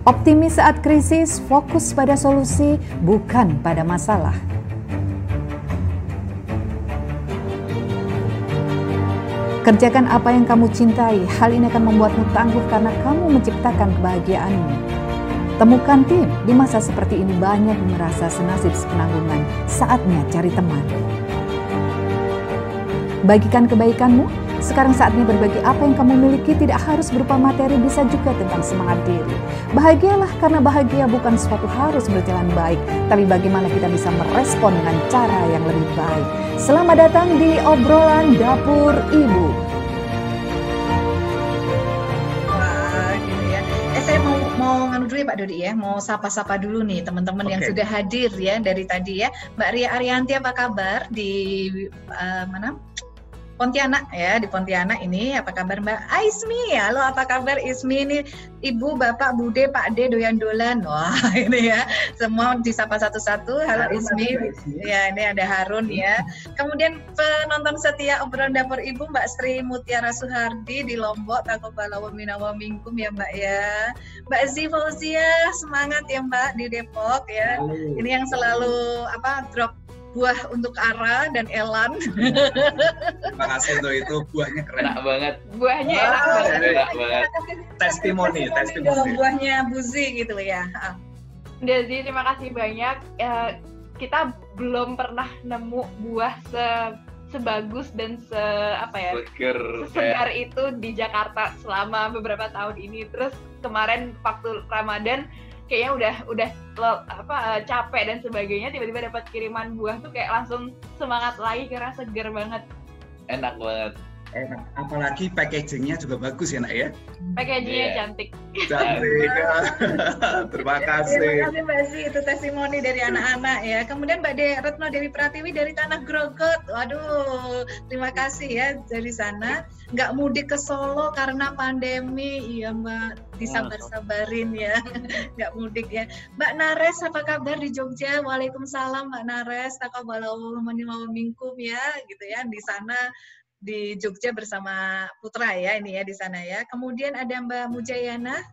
Optimis saat krisis, fokus pada solusi, bukan pada masalah. Kerjakan apa yang kamu cintai, hal ini akan membuatmu tangguh karena kamu menciptakan kebahagiaanmu. Temukan tim, di masa seperti ini banyak merasa senasib sepenanggungan, saatnya cari teman. Bagikan kebaikanmu, sekarang saatnya berbagi apa yang kamu miliki, tidak harus berupa materi, bisa juga tentang semangat diri. Bahagialah karena bahagia bukan suatu harus berjalan baik, tapi bagaimana kita bisa merespon dengan cara yang lebih baik. Selamat datang di obrolan Dapur Ibu. Wah, gitu ya. Saya mau nganu dulu ya Pak Dodi ya, mau sapa-sapa dulu nih teman-teman yang sudah hadir ya dari tadi ya. Mbak Ria Arianti apa kabar di mana? Pontianak ya, di Pontianak ini. Apa kabar Mbak Aismi? Halo, apa kabar Ismi? Ini Ibu, Bapak, Bude, Pak De, doyan dolan. Wah, ini ya. Semua disapa satu-satu. Halo Ismi. Ya, ini ada Harun ya. Kemudian penonton setia obrolan Dapur Ibu Mbak Sri Mutiara Suhardi di Lombok. Takobalawa minawa minkum ya Mbak ya. Mbak Zi Fauzia, semangat ya Mbak di Depok ya. Ini yang selalu drop buah untuk Ara dan Elan. Terima kasih untuk itu, buahnya keren. Enak banget. Buahnya enak banget. Testimoni. Buahnya Buzi gitu ya. Jadi terima kasih banyak. Kita belum pernah nemu buah sebagus dan sesegar itu di Jakarta selama beberapa tahun ini. Terus kemarin waktu Ramadan kayaknya udah capek dan sebagainya, tiba-tiba dapat kiriman buah tuh kayak langsung semangat lagi karena seger banget. Enak banget. Enak. Apalagi packagingnya juga bagus ya nak ya. Packagingnya cantik. Cantik. Terima kasih. Terima kasih Mbak Zi, itu testimoni dari anak-anak ya. Kemudian Mbak Retno Dewi Pratiwi dari Tanah Grogot. Waduh, terima kasih ya dari sana. Nggak mudik ke Solo karena pandemi. Iya Mbak, disabar-sabarin ya. Nggak mudik ya. Mbak Nares, apa kabar di Jogja? Waalaikumsalam Mbak Nares. Taqabbalallahu minkum ya, gitu ya. Di sana di Jogja bersama putra ya, ini ya di sana ya. Kemudian ada Mbak Mujayana,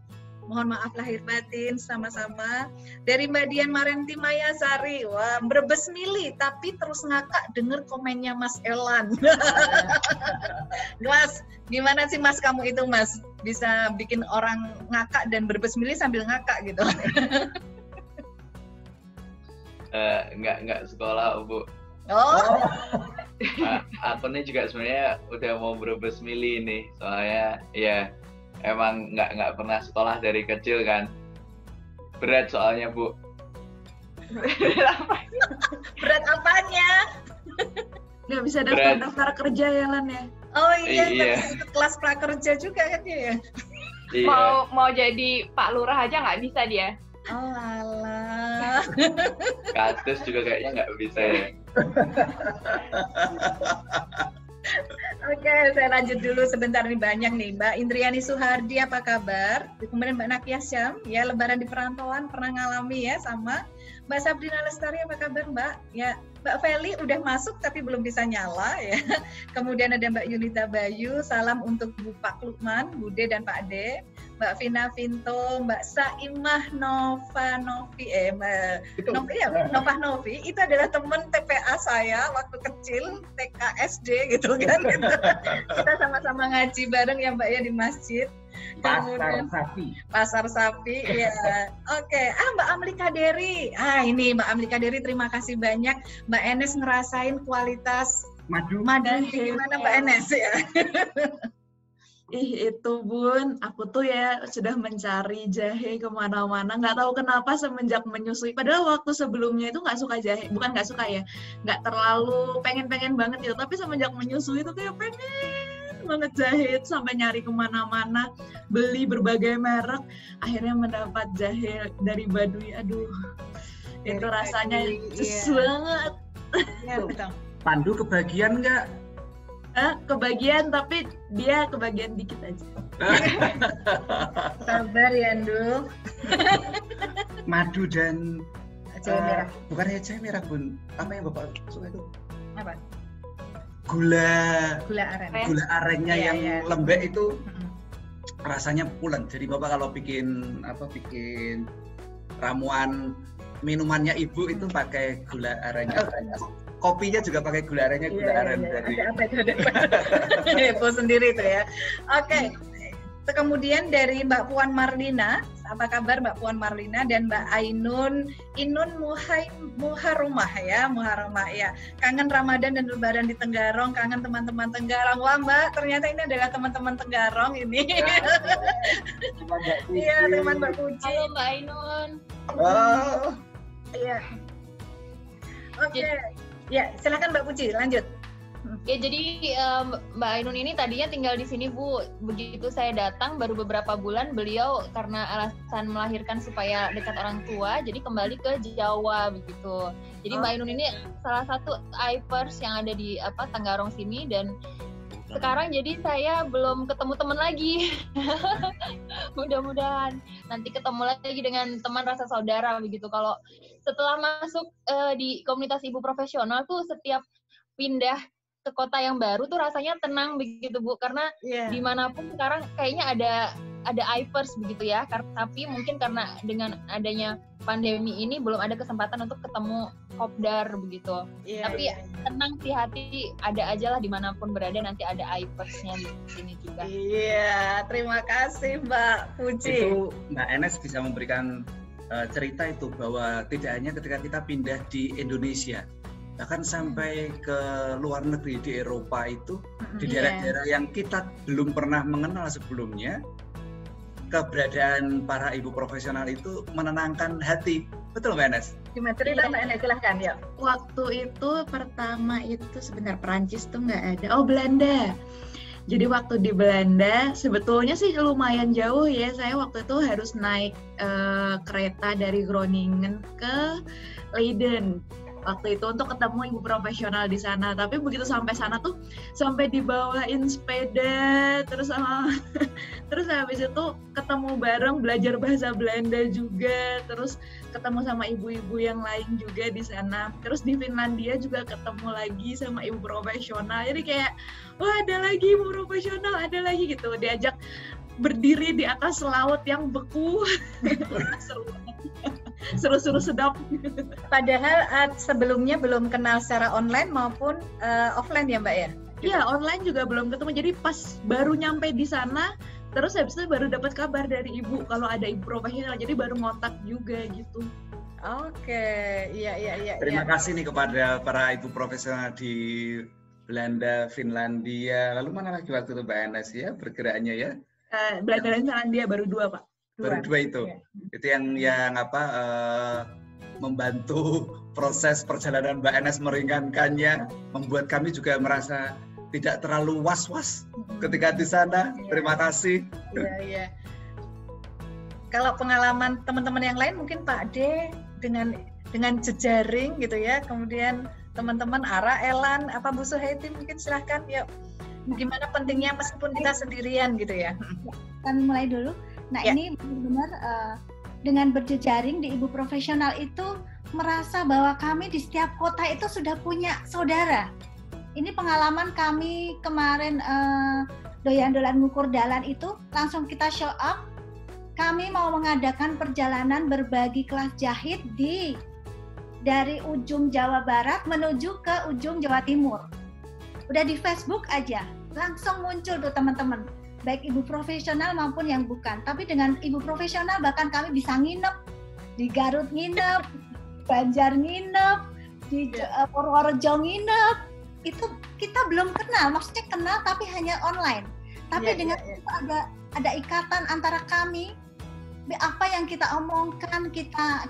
mohon maaf lahir batin, sama-sama. Dari Mbak Dian Marenti Mayasari, wah Brebes milih tapi terus ngakak denger komennya Mas Elan. Mas, gimana sih Mas kamu itu Mas? Bisa bikin orang ngakak dan Brebes milih sambil ngakak gitu. Nggak sekolah Bu. Oh. Aku nih juga sebenarnya udah mau Brebes milih nih, soalnya ya emang nggak pernah sekolah dari kecil kan, berat soalnya Bu. Berat apanya? Nggak bisa daftar kerja ya Lan ya? Oh iya. Iya. Kelas prakerja juga kan dia. Iya. Mau jadi Pak Lurah aja nggak bisa dia. Oh alah. Katus juga kayaknya nggak bisa ya. Oke, saya lanjut dulu sebentar nih, banyak nih. Mbak Indriani Suhardi apa kabar? Kemudian Mbak Nakia Syam, ya lebaran di perantauan pernah ngalami ya sama. Mbak Sabrina Lestari apa kabar Mbak? Ya, Mbak Feli udah masuk tapi belum bisa nyala ya. Kemudian ada Mbak Yunita Bayu, salam untuk Bu Pak Lukman, Bude dan Pak Ade. Mbak Vina Vinto, Mbak Saimah Nova Novi, Nova Novi, itu adalah teman TPA saya waktu kecil, TK SD gitu kan. Kita sama-sama ngaji bareng ya Mbak ya di masjid. Pasar Sapi, ya. Oke. Mbak Amlika Deri. Ini Mbak Amlika Deri, terima kasih banyak. Mbak Enes ngerasain kualitas madu gimana Mbak Enes ya? Itu Bun, aku tuh ya sudah mencari jahe kemana-mana, nggak tahu kenapa semenjak menyusui, padahal waktu sebelumnya itu nggak suka jahe, bukan nggak suka ya, nggak terlalu pengen banget gitu, tapi semenjak menyusui itu kayak pengen banget jahe, sampai nyari kemana-mana, beli berbagai merek, akhirnya mendapat jahe dari Baduy. Aduh, itu rasanya banget. Ya, betul. Pandu kebagian nggak? Kebagian, tapi dia kebagian dikit aja. Sabar ya Ndul. Madu dan jahe merah. Bukan hanya jahe merah Bun, apa yang Bapak suka itu? Apa? Gula aren. Gula arennya yang lembek itu rasanya pulen. Jadi Bapak kalau bikin ramuan minumannya Ibu itu pakai gula arennya. Kopinya juga pakai gula arennya, gula aren dari. Ibu sendiri tuh ya. Oke. Kemudian dari Mbak Puan Marlina, apa kabar Mbak Puan Marlina dan Mbak Inun Muharumah ya. Kangen Ramadan dan Lebaran di Tenggarong, kangen teman-teman Tenggarong. Wah Mbak, ternyata ini adalah teman-teman Tenggarong ini. Iya, teman Mbak Puji. Halo Mbak Ainun. Oh. Iya. Oke. Ya, silakan Mbak Puji, lanjut. Ya jadi Mbak Ainun ini tadinya tinggal di sini Bu. Begitu saya datang baru beberapa bulan, beliau karena alasan melahirkan supaya dekat orang tua, jadi kembali ke Jawa begitu. Jadi Mbak Ainun ini salah satu IPers yang ada di Tenggarong sini, dan sekarang jadi saya belum ketemu teman lagi. Mudah-mudahan nanti ketemu lagi dengan teman rasa saudara begitu. Kalau setelah masuk di komunitas ibu profesional tuh setiap pindah ke kota yang baru tuh rasanya tenang begitu Bu, karena dimanapun sekarang kayaknya ada IPers begitu ya, tapi mungkin karena dengan adanya pandemi ini belum ada kesempatan untuk ketemu kopdar begitu. Tapi tenang sih hati, ada aja lah dimanapun berada, nanti ada IPers-nya di sini juga. Iya, terima kasih Mbak Puji. Itu Mbak Enes bisa memberikan cerita itu bahwa tidak hanya ketika kita pindah di Indonesia, bahkan sampai ke luar negeri di Eropa itu, di daerah-daerah yang kita belum pernah mengenal sebelumnya, keberadaan para ibu profesional itu menenangkan hati. Betul Mbak Enes? Gimana cerita Mbak Enes, silahkan ya. Waktu itu pertama itu sebentar, Perancis tuh nggak ada. Oh, Belanda. Jadi waktu di Belanda sebetulnya sih lumayan jauh ya. Saya waktu itu harus naik kereta dari Groningen ke Leiden waktu itu untuk ketemu ibu profesional di sana. Tapi begitu sampai sana tuh sampai dibawain sepeda, terus habis itu ketemu bareng, belajar bahasa Belanda juga, terus ketemu sama ibu-ibu yang lain juga di sana. Terus di Finlandia juga ketemu lagi sama ibu profesional. Jadi kayak wah, ada lagi ibu profesional, ada lagi gitu. Diajak berdiri di atas laut yang beku. Seru-seru sedap. Padahal sebelumnya belum kenal secara online maupun offline ya Mbak ya? Iya, online juga belum ketemu. Jadi pas baru nyampe di sana, terus habis itu baru dapat kabar dari ibu kalau ada ibu profesional. Jadi baru ngontak juga gitu. Oke, iya. Terima kasih nih kepada para ibu profesional di Belanda, Finlandia. Lalu mana lagi waktu itu Mbak Enes ya bergeraknya ya? Belanda dan Finlandia baru 2 Pak. Baru 2 itu. Ya. Itu yang membantu proses perjalanan Mbak Enes meringankannya, membuat kami juga merasa tidak terlalu was-was ketika di sana. Terima kasih. Iya. Kalau pengalaman teman-teman yang lain mungkin Pak D dengan jejaring gitu ya. Kemudian teman-teman Ara, Elan, Bu Suhaiti mungkin silahkan yuk. Gimana pentingnya meskipun kita sendirian gitu ya? Kami mulai dulu. Nah ini benar-benar dengan berjejaring di ibu profesional itu merasa bahwa kami di setiap kota itu sudah punya saudara. Ini pengalaman kami kemarin doyan-doyan ngukur dalan itu langsung kita show up. Kami mau mengadakan perjalanan berbagi kelas jahit dari ujung Jawa Barat menuju ke ujung Jawa Timur. Udah di Facebook aja langsung muncul tuh teman-teman, baik ibu profesional maupun yang bukan. Tapi dengan ibu profesional bahkan kami bisa nginep di Garut, nginep Banjar, nginep di Purworejo, nginep. Itu kita belum kenal, maksudnya kenal tapi hanya online. Tapi dengan itu ada ikatan antara kami. Apa yang kita omongkan, kita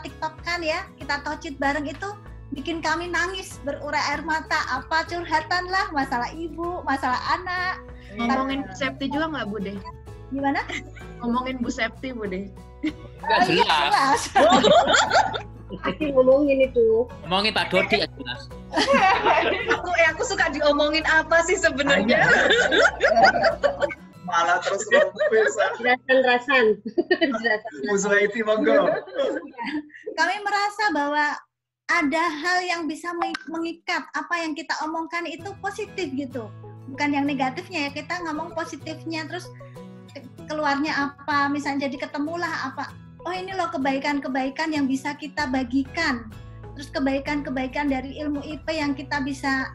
TikTok-kan ya, kita tocit bareng itu bikin kami nangis berurai air mata. Apa curhatan lah, masalah ibu, masalah anak. Ngomongin Bu Septi juga nggak Bu Deh? Gimana? Ngomongin Bu Septi Bu Deh? Nggak jelas. Pasti ngomongin itu. Ngomongin Pak Dodi ya jelas. Aku suka diomongin apa sih sebenarnya? Malah terus bisa. Jelasan-jelasan. Bu Suhaiti monggo. Kami merasa bahwa ada hal yang bisa mengikat, apa yang kita omongkan itu positif gitu. bukan yang negatifnya ya, kita ngomong positifnya, terus keluarnya apa, misalnya jadi ketemulah apa, oh ini loh kebaikan-kebaikan yang bisa kita bagikan, terus kebaikan-kebaikan dari ilmu IP yang kita bisa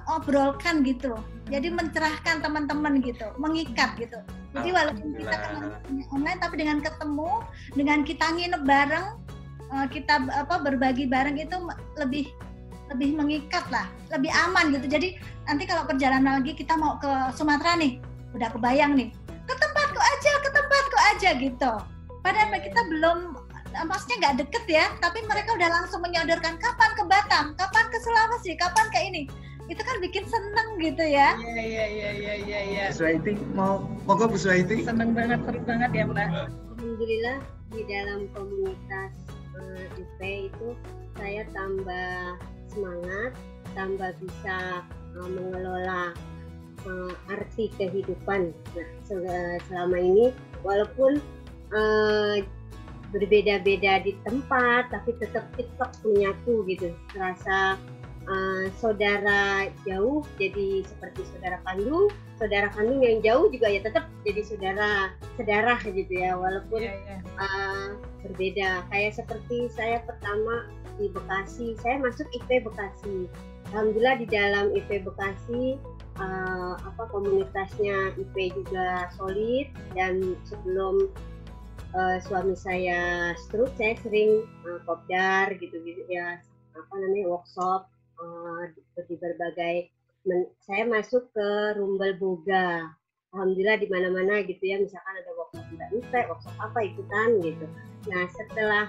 obrolkan gitu, jadi mencerahkan teman-teman gitu, mengikat gitu. Jadi walaupun kita online, tapi dengan ketemu, dengan kita nginep bareng, kita berbagi bareng itu lebih mengikat lah, lebih aman gitu. Jadi nanti kalau perjalanan lagi kita mau ke Sumatera nih, udah kebayang nih, ke tempatku aja gitu. Padahal kita belum, maksudnya nggak deket ya, tapi mereka udah langsung menyodorkan kapan ke Batam, kapan ke Sulawesi, kapan ke ini. Itu kan bikin seneng gitu ya. Iya. Bu Suhaiti, monggo Bu Suhaiti. Seneng banget, seru banget ya Mbak. Alhamdulillah di dalam komunitas IP itu saya tambah semangat, tambah bisa mengelola arti kehidupan. Nah, selama ini walaupun berbeda-beda di tempat, tapi tetap TikTok menyatu gitu. Terasa saudara jauh jadi seperti saudara kandung yang jauh juga ya tetap jadi saudara gitu ya, walaupun berbeda. Kayak seperti saya pertama di Bekasi, saya masuk IP Bekasi. Alhamdulillah di dalam IP Bekasi komunitasnya IP juga solid, dan sebelum suami saya stroke, saya sering kopdar gitu ya, workshop di berbagai. Saya masuk ke Rumbel Boga. Alhamdulillah di mana-mana gitu ya, misalkan ada workshop workshop apa ikutan gitu. Nah setelah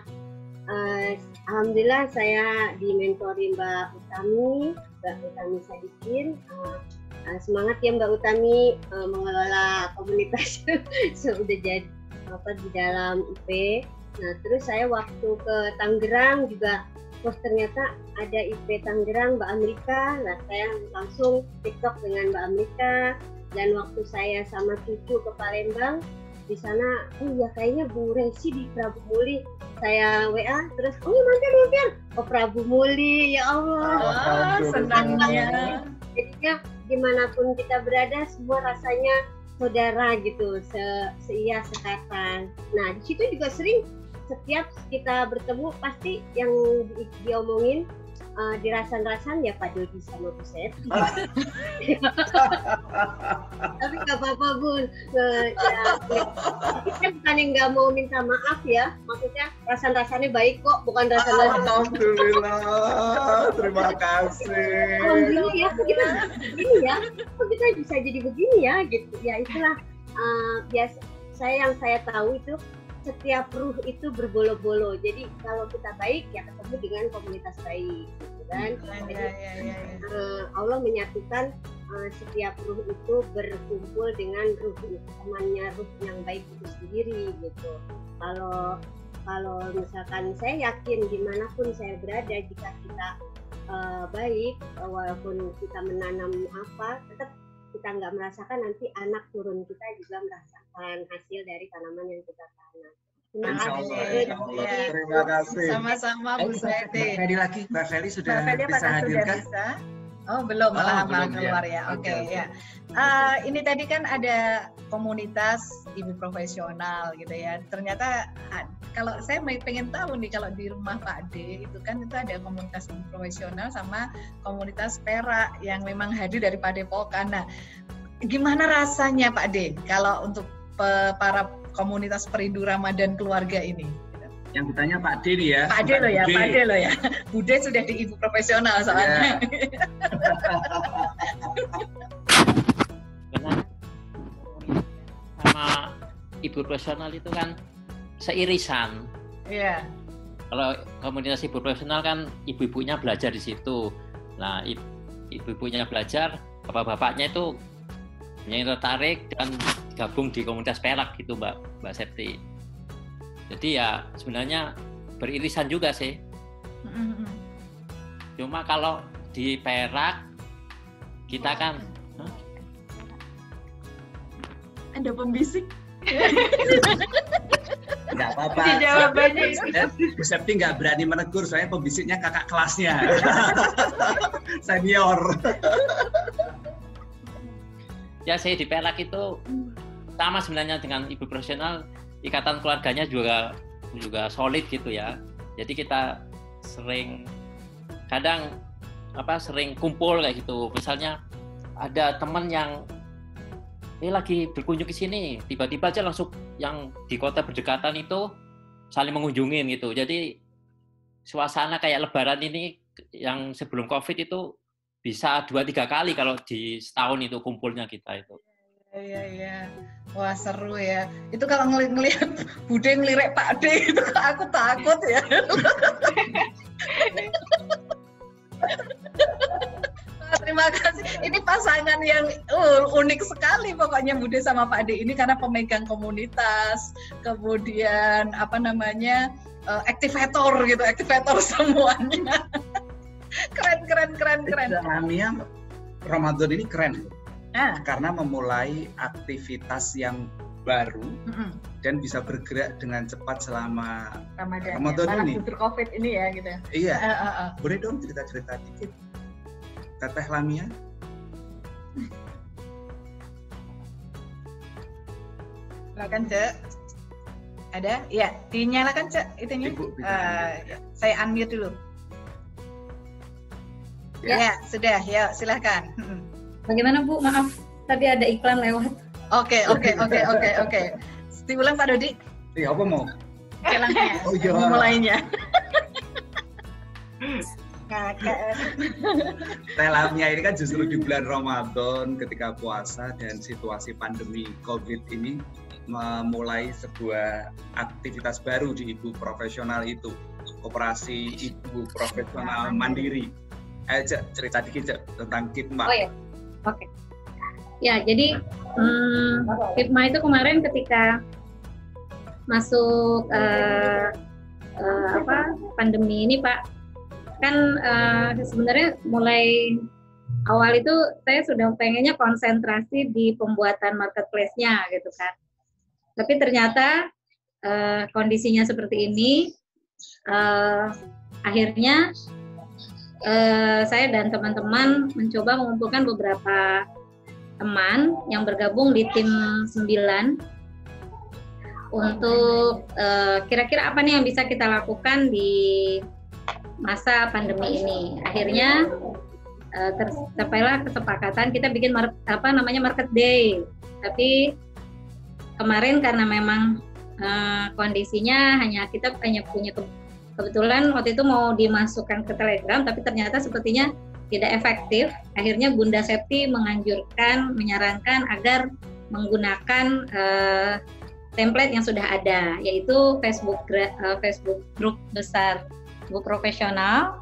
alhamdulillah saya dimentori Mbak Utami Sadikin. Semangat ya Mbak Utami mengelola komunitas sudah jadi di dalam IP. Nah terus saya waktu ke Tangerang juga, ternyata ada IP Tangerang Mbak Amerika. Nah saya langsung TikTok dengan Mbak Amerika. Dan waktu saya sama cucu ke Palembang, di sana, kayaknya Bu Resi di Prabu Muli. Saya WA, terus, mampir. Prabu Muli, ya Allah. Senangnya. Jadinya dimanapun kita berada, semua rasanya saudara gitu, seia sekatan. Nah, di situ juga sering setiap kita bertemu pasti yang diomongin dirasan-rasan ya Pak Dodi sama Bu Seti. Tapi nggak apa-apa Bun. Kita bukan yang nggak mau minta maaf ya. Maksudnya rasan-rasannya baik kok, bukan rasan-rasan. Alhamdulillah, terima kasih. Alhamdulillah ya, kita begini ya. Kok kita bisa jadi begini ya gitu. Ya itulah biasa. Yang saya tahu itu setiap ruh itu berbolo-bolo. Jadi kalau kita baik ya ketemu dengan komunitas baik, gitu kan? Allah menyatukan setiap ruh itu berkumpul dengan temannya ruh yang baik itu sendiri, gitu. Kalau misalkan saya yakin dimanapun saya berada, jika kita baik, walaupun kita menanam apa, tetap kita nggak merasakan, nanti anak turun kita juga merasakan hasil dari tanaman yang kita tanam. Terima kasih. Sama-sama Bu Suhaiti. Mbak Feli sudah bisa hadirkan? Oh belum, malah keluar ya. Oke ya. Ini tadi kan ada komunitas ibu profesional gitu ya. Ternyata kalau saya pengen tahu nih, kalau di rumah Pak D itu kan itu ada komunitas ibu profesional sama komunitas perak yang memang hadir dari Padepokan. Nah, gimana rasanya Pak D kalau untuk para komunitas perindu Ramadan keluarga ini? Yang ditanya Pak D nih ya. Pak D lo ya. Bude sudah di ibu profesional soalnya. Sama ibu profesional itu kan seirisan. Iya. Kalau komunitas ibu profesional kan ibu-ibunya belajar di situ. Nah, ibu-ibunya belajar, bapak-bapaknya itu yang tertarik dan gabung di komunitas perak gitu Mbak Septi. Jadi ya sebenarnya beririsan juga sih. Cuma kalau di perak kita kan ada pembisik. Nggak apa-apa. Jawabannya Bu Septi nggak berani menegur, soalnya pembisiknya kakak kelasnya. Senior. Ya saya di Pelak itu sama sebenarnya dengan ibu profesional, ikatan keluarganya juga solid gitu ya. Jadi kita sering kumpul kayak gitu. Misalnya ada teman yang lagi berkunjung ke sini, tiba-tiba aja langsung yang di kota berdekatan itu saling mengunjungin gitu. Jadi suasana kayak Lebaran ini yang sebelum COVID itu bisa 2-3 kali kalau di setahun itu kumpulnya kita itu. Iya. Wah seru ya. Itu kalau ngelihat Bude ngelirik Pak D itu aku takut ya. Terima kasih. Ini pasangan yang unik sekali pokoknya Bude sama Pak D ini karena pemegang komunitas, kemudian aktivator semuanya. Keren. Lamia Ramadan ini keren. Karena memulai aktivitas yang baru dan bisa bergerak dengan cepat selama Ramadan ini. Malah COVID ini ya gitu. Iya. Boleh dong cerita-cerita dikit, Teteh Lamia? Silakan, Cek. Ada? Iya, dinyalakan, Cek, itunya. Saya unmute dulu. Ya, sudah. Ya, silakan. Bagaimana Bu? Maaf, tadi ada iklan lewat. Oke. Diulang Pak Dodi. Iya, apa mau? Kelangnya. Oh iya. Mulainya. Telamnya ini kan justru di bulan Ramadan ketika puasa dan situasi pandemi COVID ini memulai sebuah aktivitas baru di Ibu Profesional itu, Koperasi Ibu Profesional Mandiri. Ayo cerita dikit tentang KIPMA. Oh ya, oke. Ya, jadi KIPMA itu kemarin ketika masuk pandemi ini Pak, kan sebenarnya mulai awal itu saya sudah pengennya konsentrasi di pembuatan marketplace-nya gitu kan. Tapi ternyata kondisinya seperti ini, akhirnya saya dan teman-teman mencoba mengumpulkan beberapa teman yang bergabung di tim 9 untuk kira-kira apa nih yang bisa kita lakukan di masa pandemi ini. Akhirnya tercapailah kesepakatan kita bikin market day. Tapi kemarin karena memang kondisinya kita hanya punya kebetulan waktu itu mau dimasukkan ke Telegram, tapi ternyata sepertinya tidak efektif. Akhirnya Bunda Septi menyarankan agar menggunakan template yang sudah ada, yaitu Facebook grup besar Ibu Profesional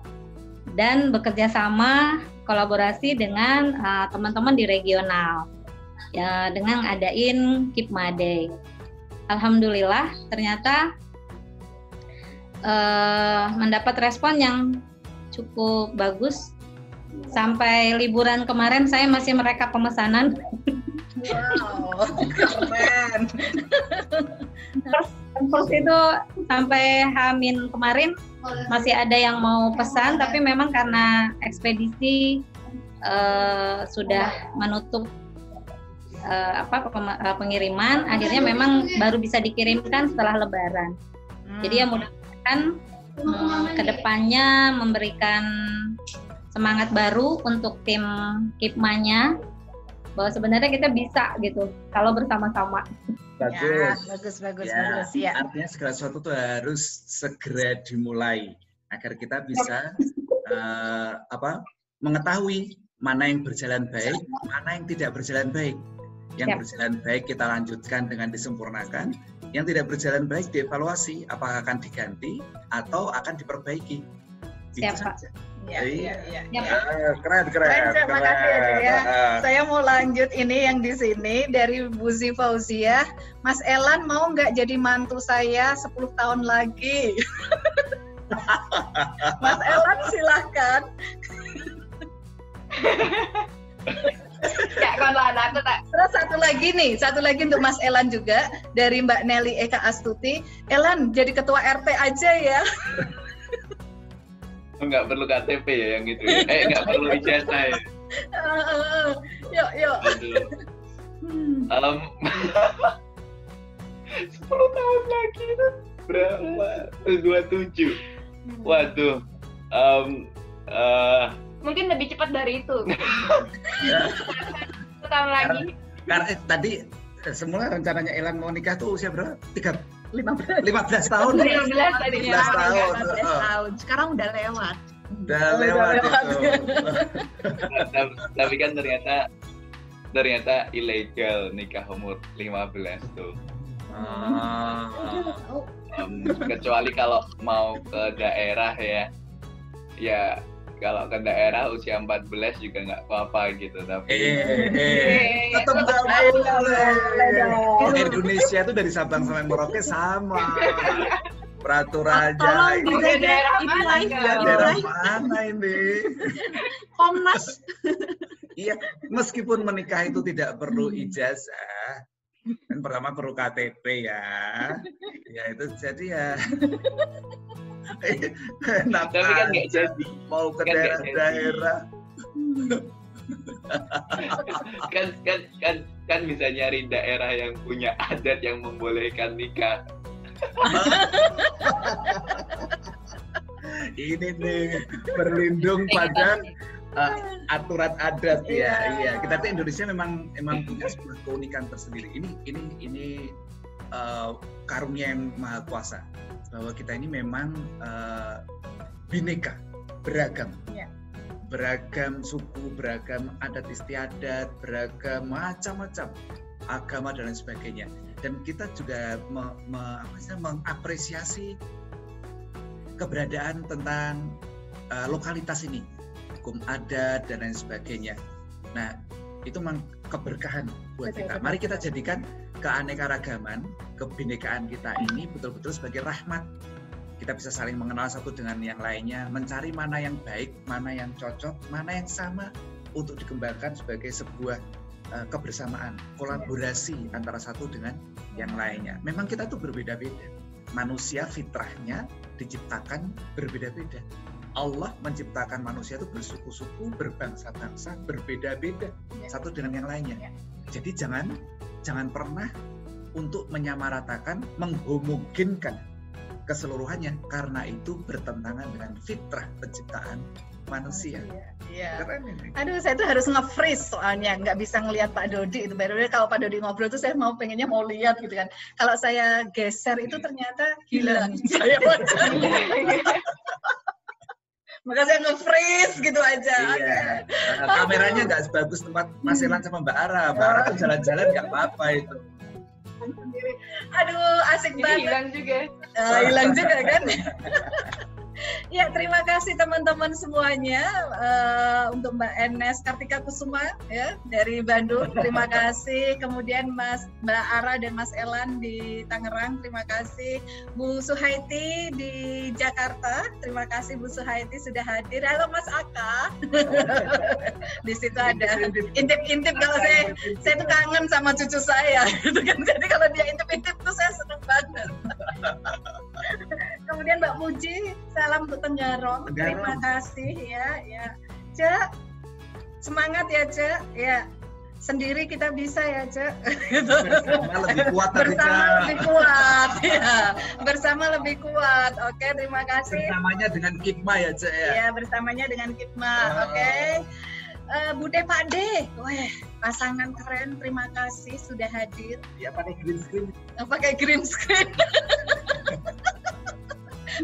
dan bekerja sama kolaborasi dengan teman-teman di regional ya, dengan ngadain KIPMA Day. Alhamdulillah ternyata mendapat respon yang cukup bagus. Sampai liburan kemarin saya masih merekap pemesanan. Wow, keren. Terus itu sampai H- kemarin masih ada yang mau pesan, tapi memang karena ekspedisi sudah menutup pengiriman, akhirnya memang baru bisa dikirimkan setelah Lebaran. Jadi ya mudah-mudahan kedepannya memberikan semangat baru untuk tim KIPMA-nya, bahwa sebenarnya kita bisa gitu kalau bersama-sama. Bagus. Bagus. Ya. Artinya segala sesuatu itu harus segera dimulai agar kita bisa mengetahui mana yang berjalan baik, mana yang tidak berjalan baik. Yang berjalan baik kita lanjutkan dengan disempurnakan, yang tidak berjalan baik dievaluasi apakah akan diganti atau akan diperbaiki. Siap, Pak. Iya. Keren. Terima kasih ya. Saya mau lanjut ini yang di sini dari Bu Fauzia. Mas Elan mau nggak jadi mantu saya 10 tahun lagi? Mas Elan silahkan. Ya, aku tak. Terus satu lagi untuk Mas Elan juga dari Mbak Nelly Eka Astuti. Elan jadi ketua RT aja ya. Nggak perlu KTP ya yang gitu ya. Nggak perlu ijazah ya. Yuk. 10 tahun lagi itu berapa? 27. Waduh. Mungkin lebih cepat dari itu. 1 tahun lagi. Karena tadi semula rencananya Elan mau nikah tuh usia berapa? 15 tahun. 15 tadinya. 15 tahun. 15 tahun. Sekarang udah lewat. Udah lewat itu. Tapi kan ternyata ilegal nikah umur 15 tuh. Kecuali kalau mau ke daerah ya kalau ke daerah usia 14 juga nggak apa-apa gitu, tapi tetap nggak boleh. Indonesia tuh dari Sabang sampai Merauke sama peraturannya. Tolong dijaga daerah mana ini? Komnas. Iya, meskipun menikah itu tidak perlu ijazah, kan pertama perlu KTP ya itu jadi ya. Tapi kan nggak jadi. Mau ke daerah-daerah. kan bisa nyari daerah yang punya adat yang membolehkan nikah. Ini nih berlindung pada aturan adat ya. Kita tuh Indonesia memang punya sebuah keunikan tersendiri. Ini karunia yang maha kuasa. Bahwa kita ini memang bineka, beragam, beragam suku, beragam adat istiadat, beragam macam-macam agama dan lain sebagainya. Dan kita juga mengapresiasi keberadaan tentang lokalitas ini, hukum adat dan lain sebagainya. Nah, itu memang keberkahan buat kita. Mari kita jadikan keanekaragaman, kebinekaan kita ini betul-betul sebagai rahmat. Kita bisa saling mengenal satu dengan yang lainnya, mencari mana yang baik, mana yang cocok, mana yang sama untuk dikembangkan sebagai sebuah kebersamaan, kolaborasi antara satu dengan yang lainnya. Memang kita tuh berbeda-beda. Manusia fitrahnya diciptakan berbeda-beda. Allah menciptakan manusia itu bersuku-suku, berbangsa-bangsa, berbeda-beda satu dengan yang lainnya. Jadi jangan pernah untuk menyamaratakan, menghomogenkan keseluruhannya, karena itu bertentangan dengan fitrah penciptaan manusia. Keren ini. Aduh, saya tuh harus nge-freeze soalnya nggak bisa ngelihat Pak Dodi itu. Baru kalau Pak Dodi ngobrol tuh saya pengennya mau lihat gitu kan. Kalau saya geser itu ternyata hilang. Saya baca. Maka saya nge-freeze gitu aja. Iya. Kameranya nggak sebagus tempat Mas Elan sama Mbak Ara. Mbak Ara kan jalan-jalan nggak apa-apa itu. Aduh, asik banget. Hilang juga. Hilang juga kan. Ya, terima kasih teman-teman semuanya untuk Mbak Enes Kartika Kusuma ya dari Bandung. Terima kasih. Kemudian Mbak Ara dan Mas Elan di Tangerang. Terima kasih. Bu Suhaiti di Jakarta. Terima kasih Bu Suhaiti sudah hadir. Halo Mas Aka. Di situ ada intip-intip. Kalau saya tuh kangen sama cucu saya gitu kan. Jadi kalau dia intip-intip tuh saya seneng banget. Kemudian Mbak Puji, salam untuk Tenggarong. Terima kasih ya. Cek, semangat ya Cek. Ya, sendiri kita bisa ya Cek. Bersama lebih kuat. Bersama lebih kuat. Ya, bersama lebih kuat. Oke, terima kasih. Bersamanya dengan Kipma ya Cek ya. Ya, bersamanya dengan Kipma. Oke. Bude Pak De, pasangan keren. Terima kasih sudah hadir. Ya, pakai green screen. Pakai green screen.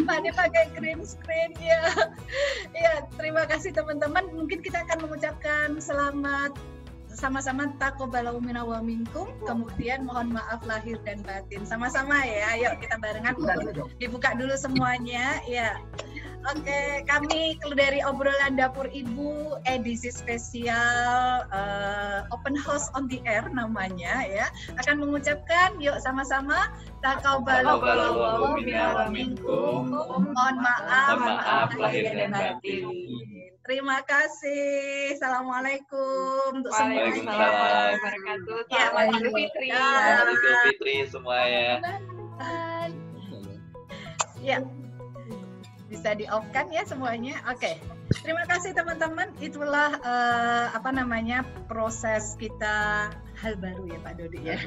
Pak De pakai green screen ya. Ya, terima kasih teman-teman. Mungkin kita akan mengucapkan selamat sama-sama taqabbalallahu minna wa minkum. Kemudian mohon maaf lahir dan batin. Sama-sama ya. Ayo kita barengan. Dibuka dulu semuanya ya. Oke, kami dari obrolan dapur ibu edisi spesial open house on the air namanya ya, akan mengucapkan yuk sama-sama taqabbalallahu minna wa minkum. Mohon maaf lahir dan batin. Terima kasih. Assalamualaikum untuk semuanya. Waalaikumsalam wabarakatuh. Selamat Idul Fitri. Selamat Idul Fitri semuanya. Ya. Bisa di-off kan ya semuanya? Oke. Terima kasih teman-teman. Itulah proses kita hal baru ya Pak Dodi ya.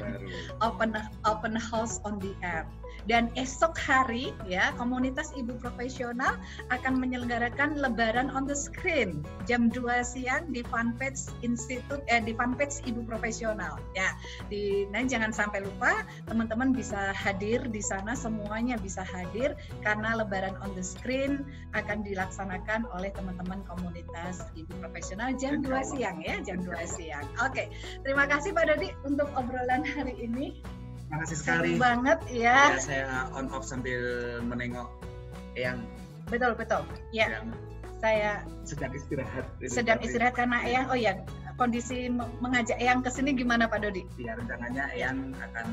Open house on the air. Dan esok hari ya komunitas ibu profesional akan menyelenggarakan Lebaran on the screen jam 2 siang di fanpage di fanpage ibu profesional ya. Nah jangan sampai lupa teman-teman bisa hadir di sana, semuanya bisa hadir karena Lebaran on the screen akan dilaksanakan oleh teman-teman komunitas ibu profesional jam 2 siang ya, jam 2 siang. Oke, terima kasih Pak Dodi untuk obrolan hari ini. Terima kasih sekali. Seru banget ya. Saya on off sambil menengok Eyang. Betul. Ya. Yang saya sedang istirahat. Karena Eyang, kondisi mengajak Eyang ke sini gimana Pak Dodi? Ya, rencananya Eyang akan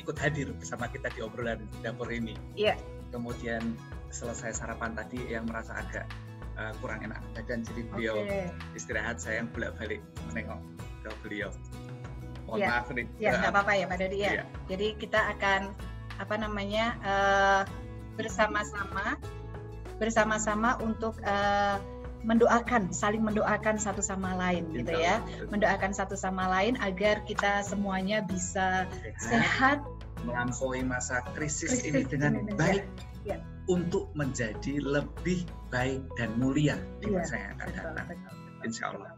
ikut hadir bersama kita di obrolan dapur ini. Iya. Kemudian selesai sarapan tadi Eyang merasa agak kurang enak badan, jadi beliau istirahat, saya yang bolak-balik menengok ke beliau. Mohon maaf nih. Ya, nggak apa-apa ya Pak Dodi ya. Iya. Jadi kita akan bersama-sama untuk saling mendoakan satu sama lain gitu ya. Mendoakan satu sama lain agar kita semuanya bisa sehat, melampaui masa krisis ini dengan baik ya. Untuk menjadi lebih baik dan mulia di masa yang akan datang. Insya Allah.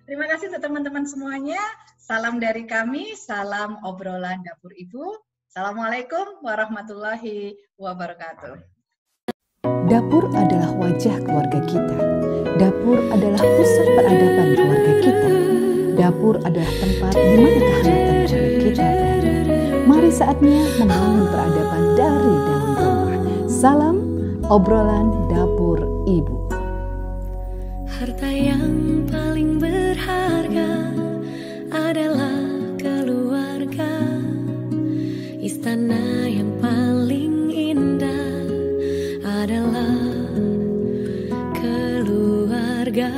Terima kasih untuk teman-teman semuanya. Salam dari kami, salam obrolan dapur ibu. Assalamualaikum warahmatullahi wabarakatuh. Dapur adalah wajah keluarga kita. Dapur adalah pusat peradaban keluarga kita. Dapur adalah tempat di mana kehangatan keluarga kita berada. Mari saatnya membangun peradaban dari dalam rumah. Salam obrolan dapur ibu. Harta yang paling berharga adalah keluarga. Istana yang paling indah adalah keluarga.